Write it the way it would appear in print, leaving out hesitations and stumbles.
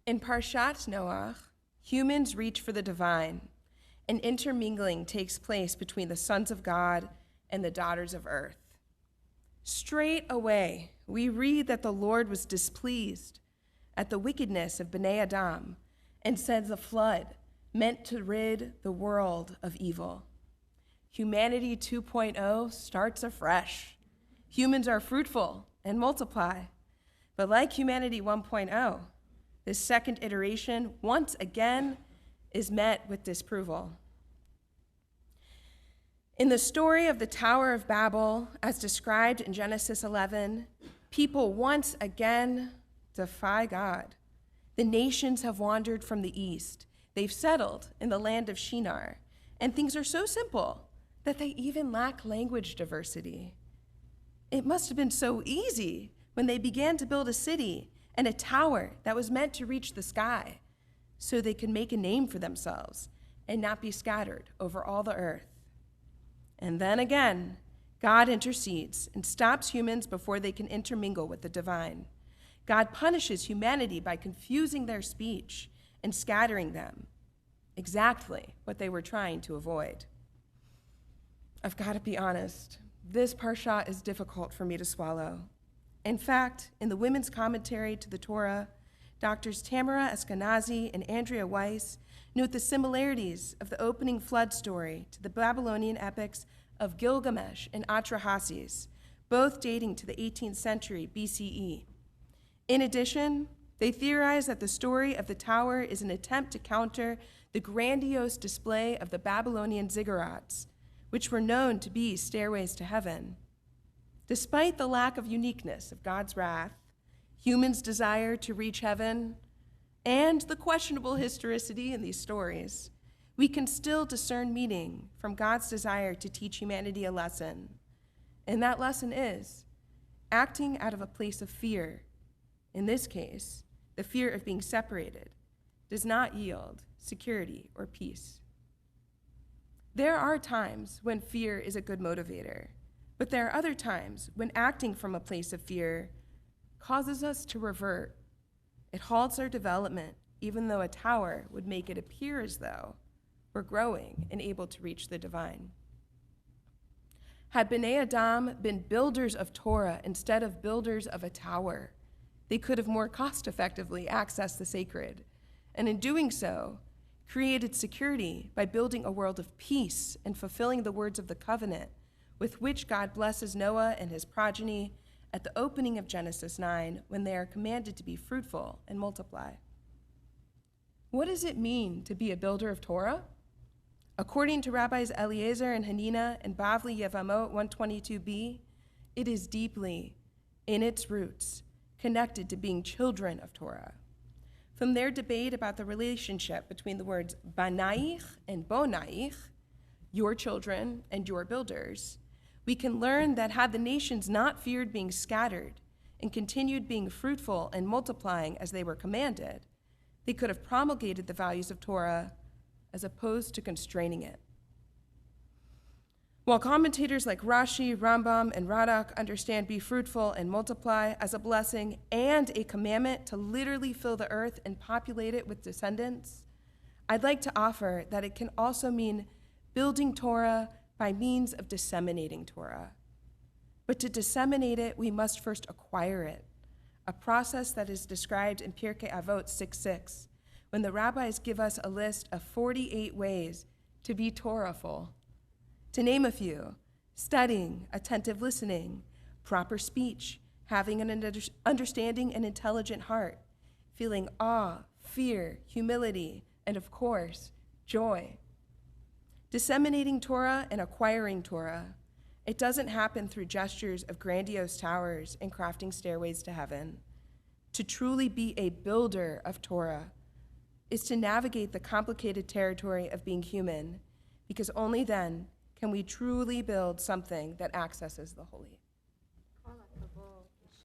In Parshat Noach, humans reach for the divine, and intermingling takes place between the sons of God and the daughters of earth. Straight away, we read that the Lord was displeased at the wickedness of Bnei Adam and sends a flood meant to rid the world of evil. Humanity 2.0 starts afresh. Humans are fruitful and multiply. But like Humanity 1.0, this second iteration, once again, is met with disapproval. In the story of the Tower of Babel, as described in Genesis 11, people once again defy God. The nations have wandered from the east. They've settled in the land of Shinar, and things are so simple that they even lack language diversity. It must have been so easy when they began to build a city and a tower that was meant to reach the sky so they could make a name for themselves and not be scattered over all the earth. And then again, God intercedes and stops humans before they can intermingle with the divine. God punishes humanity by confusing their speech and scattering them, exactly what they were trying to avoid. I've got to be honest, this parsha is difficult for me to swallow. In fact, in the women's commentary to the Torah, Doctors Tamara Eskenazi and Andrea Weiss note the similarities of the opening flood story to the Babylonian epics of Gilgamesh and Atrahasis, both dating to the 18th century BCE. In addition, they theorize that the story of the tower is an attempt to counter the grandiose display of the Babylonian ziggurats, which were known to be stairways to heaven. Despite the lack of uniqueness of God's wrath, humans' desire to reach heaven, and the questionable historicity in these stories, we can still discern meaning from God's desire to teach humanity a lesson. And that lesson is acting out of a place of fear. In this case, the fear of being separated does not yield security or peace. There are times when fear is a good motivator, but there are other times when acting from a place of fear causes us to revert. It halts our development, even though a tower would make it appear as though we're growing and able to reach the divine. Had Bnei Adam been builders of Torah instead of builders of a tower, they could have more cost-effectively accessed the sacred, and in doing so, created security by building a world of peace and fulfilling the words of the covenant with which God blesses Noah and his progeny at the opening of Genesis 9 when they are commanded to be fruitful and multiply. What does it mean to be a builder of Torah? According to Rabbis Eliezer and Hanina and Bavli Yevamot 122b, it is deeply, in its roots, connected to being children of Torah. From their debate about the relationship between the words banaich and bonaich, your children and your builders, we can learn that had the nations not feared being scattered and continued being fruitful and multiplying as they were commanded, they could have promulgated the values of Torah as opposed to constraining it. While commentators like Rashi, Rambam, and Radak understand be fruitful and multiply as a blessing and a commandment to literally fill the earth and populate it with descendants, I'd like to offer that it can also mean building Torah by means of disseminating Torah. But to disseminate it, we must first acquire it, a process that is described in Pirkei Avot 6:6, when the rabbis give us a list of 48 ways to be Torahful. To name a few: studying, attentive listening, proper speech, having an understanding and intelligent heart, feeling awe, fear, humility, and of course, joy. Disseminating Torah and acquiring Torah, it doesn't happen through gestures of grandiose towers and crafting stairways to heaven. To truly be a builder of Torah is to navigate the complicated territory of being human, because only then can we truly build something that accesses the holy.